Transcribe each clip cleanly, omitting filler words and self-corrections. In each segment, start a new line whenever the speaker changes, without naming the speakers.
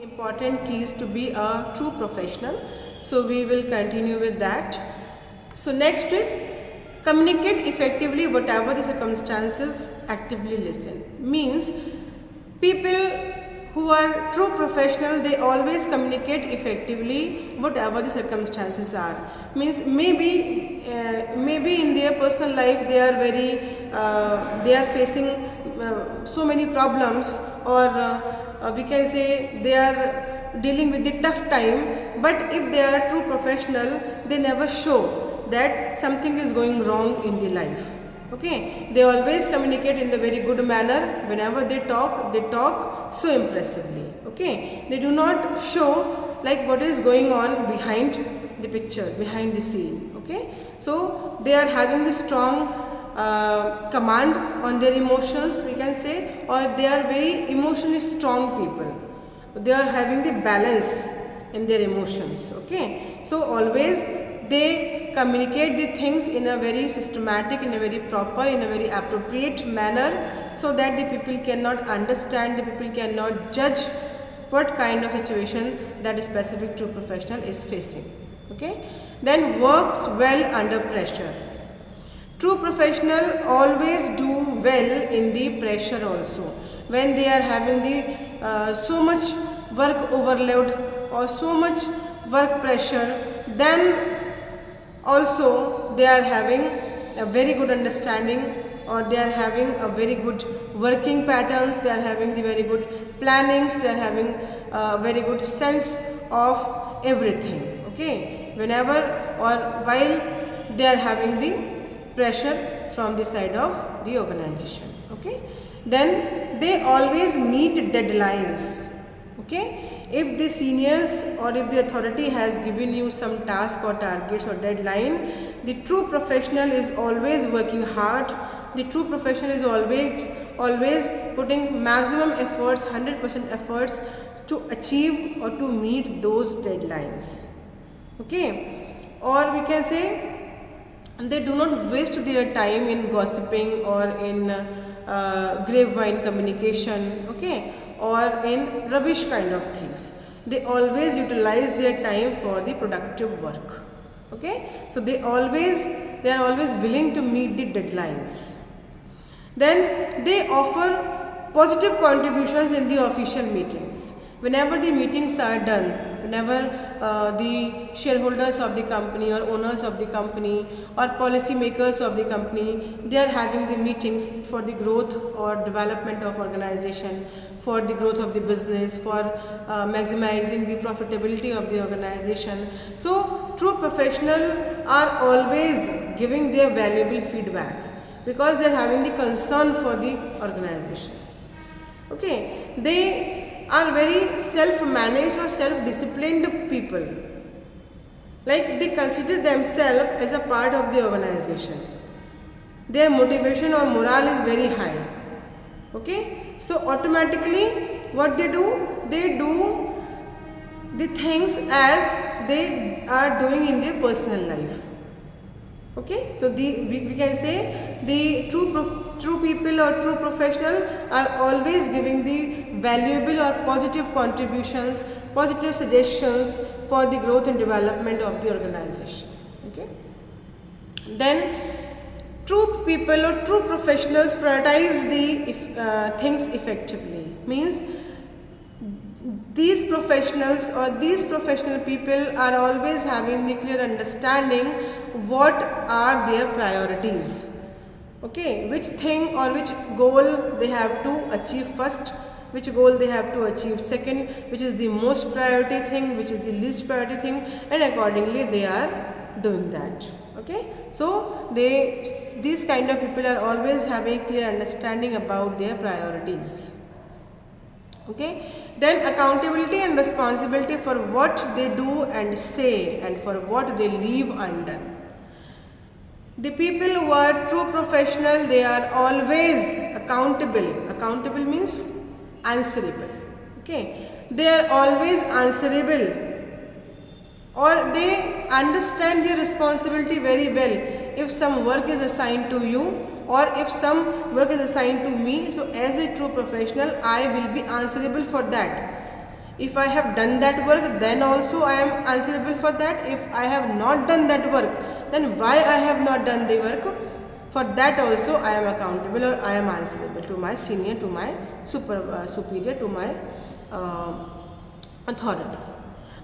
Important keys to be a true professional. So we will continue with that. So next is communicate effectively whatever the circumstances, actively listen. Means people who are true professional, they always communicate effectively whatever the circumstances are. Means maybe in their personal life they are they are facing so many problems, or we can say they are dealing with the tough time, but if they are a true professional, they never show that something is going wrong in the life. Okay, they always communicate in the very good manner. Whenever they talk so impressively. Okay, they do not show like what is going on behind the picture, behind the scene. Okay, so they are having the strong command on their emotions, we can say, or they are very emotionally strong people. They are having the balance in their emotions. Okay, so always they communicate the things in a very systematic, in a very proper, in a very appropriate manner, so that the people cannot understand, the people cannot judge what kind of situation that a specific true professional is facing. Okay, then works well under pressure. True professional always do well in the pressure also. When they are having the so much work overload or so much work pressure, then also they are having a very good understanding, or they are having a very good working patterns, they are having the very good plannings, they are having a very good sense of everything. Okay, whenever or while they are having the pressure from the side of the organization. Okay, then they always meet deadlines. Okay, if the seniors or if the authority has given you some task or targets or deadline, the true professional is always working hard. The true professional is always putting maximum efforts, 100% efforts to achieve or to meet those deadlines. Okay, or we can say they do not waste their time in gossiping or in grapevine communication. Okay, or in rubbish kind of things. They always utilize their time for the productive work. Okay, so they are always willing to meet the deadlines. Then they offer positive contributions in the official meetings. Whenever the meetings are done, whenever the shareholders of the company or owners of the company or policy makers of the company, they are having the meetings for the growth or development of organization, for the growth of the business, for maximizing the profitability of the organization. So true professionals are always giving their valuable feedback, because they are having the concern for the organization. Okay, they are very self-managed or self-disciplined people. Like they consider themselves as a part of the organization. Their motivation or morale is very high. Okay, so automatically what they do the things as they are doing in their personal life. Okay, so we can say the true people or true professional are always giving the valuable or positive contributions, positive suggestions for the growth and development of the organization. Okay, then true people or true professionals prioritize the things effectively. Means these professionals or these professional people are always having the clear understanding what are their priorities. Okay, which thing or which goal they have to achieve first, which goal they have to achieve second, which is the most priority thing, which is the least priority thing, and accordingly they are doing that. Okay, so these kind of people are always having clear understanding about their priorities. Okay, then accountability and responsibility for what they do and say and for what they leave undone. The people who are true professional, they are always accountable. Accountable means answerable. Okay, they are always answerable, or they understand their responsibility very well. If some work is assigned to you, or if some work is assigned to me, so as a true professional I will be answerable for that. If I have done that work, then also I am answerable for that. If I have not done that work, then why I have not done the work, for that also I am accountable, or I am answerable to my senior, to my superior, to my authority.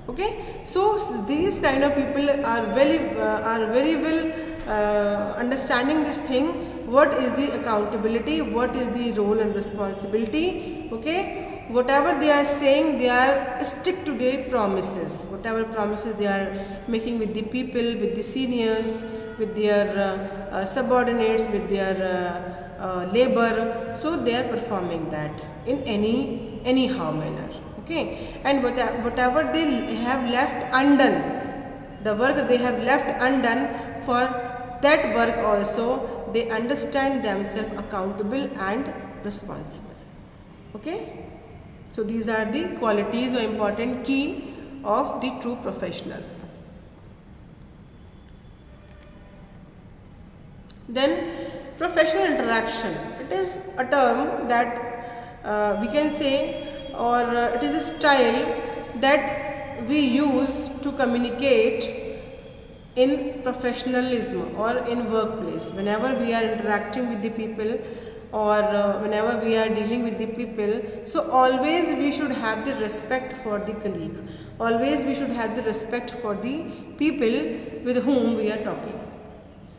Okay, so these kind of people are very well understanding this thing. What is the accountability, what is the role and responsibility. Okay, whatever they are saying, they are stick to their promises. Whatever promises they are making with the people, with the seniors, with their subordinates, with their labor, so they are performing that in anyhow manner. Okay, and whatever they have left undone, the work they have left undone, for that work also they understand themselves accountable and responsible. Okay, so these are the qualities or important key of the true professional. Then professional interaction, it is a term that we can say, or it is a style that we use to communicate in professionalism or in workplace. Whenever we are interacting with the people, or whenever we are dealing with the people, so always we should have the respect for the colleague, always we should have the respect for the people with whom we are talking.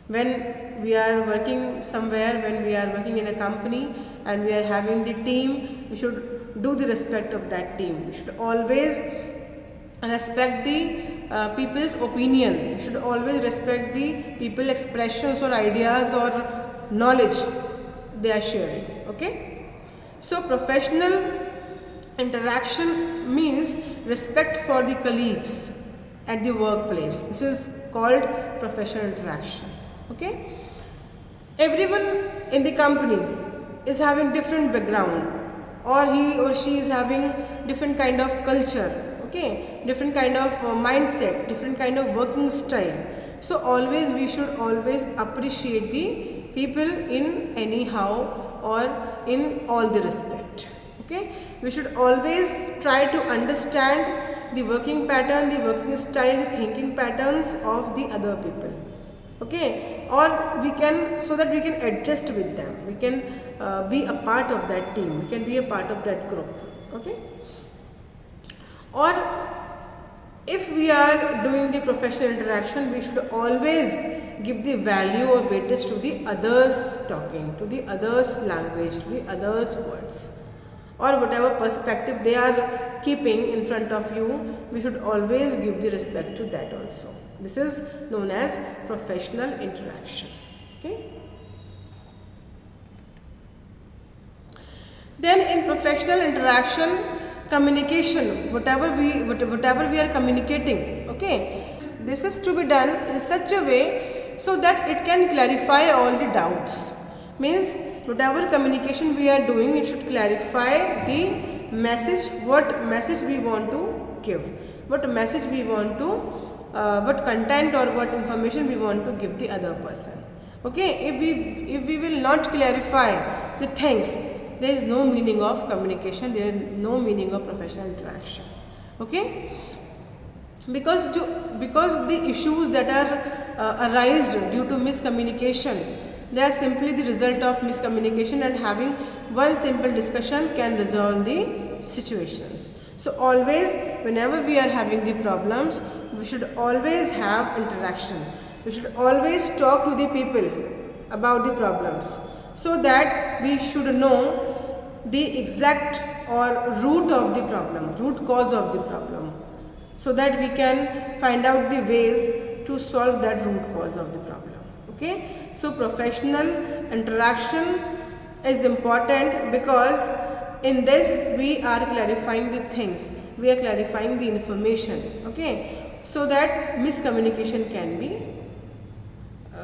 When we are working somewhere, when we are working in a company and we are having the team, we should do the respect of that team. We should always respect the people's opinion. We should always respect the people expressions or ideas or knowledge they are sharing. Okay, so professional interaction means respect for the colleagues at the workplace. This is called professional interaction. Okay, everyone in the company is having different background, or he or she is having different kind of culture. Okay, different kind of mindset, different kind of working style. So always we should always appreciate the people in anyhow or in all the respect. Okay, we should always try to understand the working pattern, the working style, the thinking patterns of the other people. Okay, or we can, so that we can adjust with them, we can be a part of that team, we can be a part of that group. Okay, or if we are doing the professional interaction, we should always give the value or weightage to the others talking, to the others language, to the others words, or whatever perspective they are keeping in front of you, we should always give the respect to that also. This is known as professional interaction. Okay. Then in professional interaction, communication, whatever we are communicating, okay, this is to be done in such a way so that it can clarify all the doubts. Means whatever communication we are doing, it should clarify the message, what message we want to give, what message we want to, what content or what information we want to give the other person. Okay, if we will not clarify the things, there is no meaning of communication, there is no meaning of professional interaction. Okay, because the issues that are arise due to miscommunication, they are simply the result of miscommunication, and having one simple discussion can resolve the situations. So always whenever we are having the problems, we should always have interaction, we should always talk to the people about the problems, so that we should know the exact or root of the problem, root cause of the problem, so that we can find out the ways to solve that root cause of the problem. Okay, so professional interaction is important, because in this we are clarifying the things, we are clarifying the information. Okay, so that miscommunication can be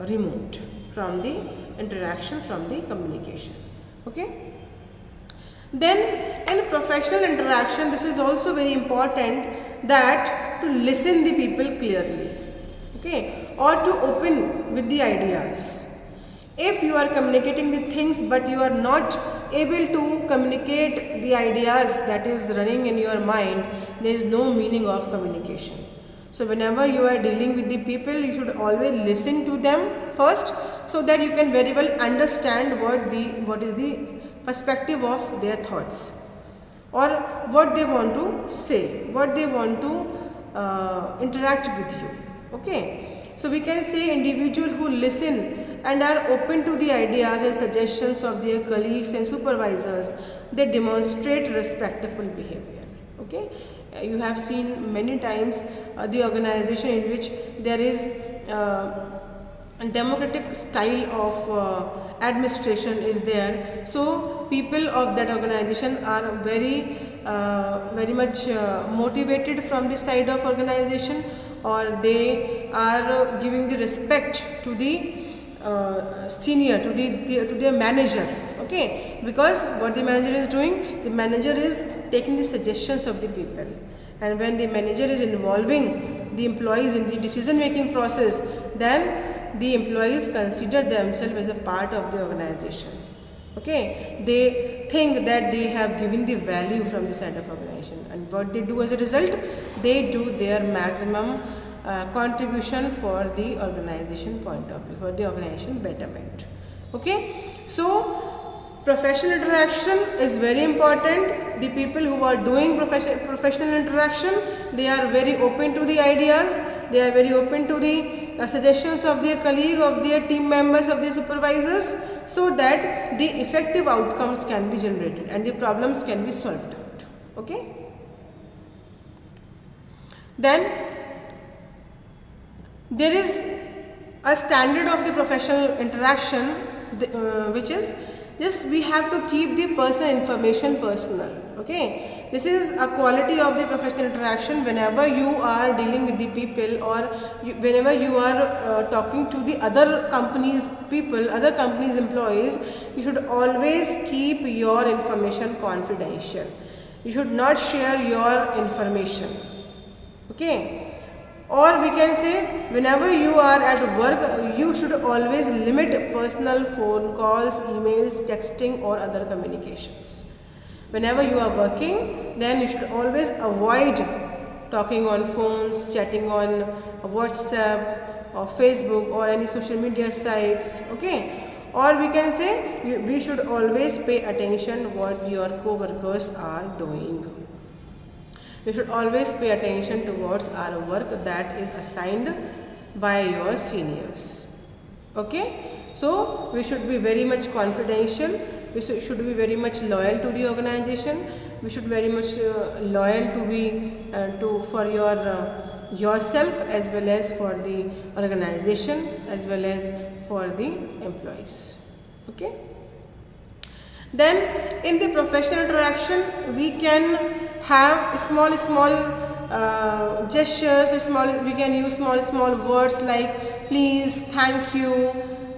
removed from the interaction, from the communication. Okay, then in professional interaction, this is also very important, that to listen the people clearly. Okay, or to open with the ideas. If you are communicating the things but you are not able to communicate the ideas that is running in your mind, there is no meaning of communication. So whenever you are dealing with the people, you should always listen to them first, so that you can very well understand what is the perspective of their thoughts, or what they want to say, what they want to interact with you. Okay, so we can say individuals who listen and are open to the ideas and suggestions of their colleagues and supervisors, they demonstrate respectful behavior. Okay, you have seen many times the organization in which there is democratic style of administration is there. So people of that organization are very much motivated from this side of organization, or they are giving the respect to the senior, to their manager. Okay, because what the manager is doing, the manager is taking the suggestions of the people, and when the manager is involving the employees in the decision making process, then the employees consider themselves as a part of the organization. Okay, they think that they have given the value from the side of organization, and what they do as a result, they do their maximum contribution for the organization point of view, for the organization betterment. Okay, so professional interaction is very important. The people who are doing professional interaction, they are very open to the ideas, they are very open to the suggestions of their colleague, of their team members, of their supervisors, so that the effective outcomes can be generated and the problems can be solved out. Okay, then there is a standard of the professional interaction, which is just we have to keep the personal information personal. Okay, this is a quality of the professional interaction. Whenever you are dealing with the people, or whenever you are talking to the other companies people, other companies employees, you should always keep your information confidential. You should not share your information. Okay, or we can say whenever you are at work, you should always limit personal phone calls, emails, texting or other communications. Whenever you are working, then you should always avoid talking on phones, chatting on WhatsApp or Facebook or any social media sites. Okay, or we can say we should always pay attention what your co-workers are doing. You should always pay attention towards our work that is assigned by your seniors. Okay, so we should be very much confidential. We should be very much loyal to the organization. We should very much loyal to be for yourself, as well as for the organization, as well as for the employees. Okay. Then in the professional interaction, we can have small gestures, we can use small words like please, thank you,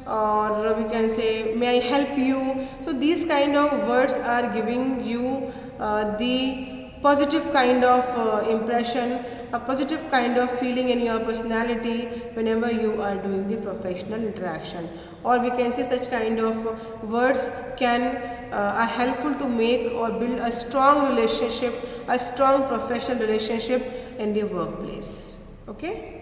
or we can say may I help you. So these kind of words are giving you the positive kind of impression, a positive kind of feeling in your personality whenever you are doing the professional interaction. Or we can say such kind of words are helpful to make or build a strong relationship, a strong professional relationship in the workplace. Okay.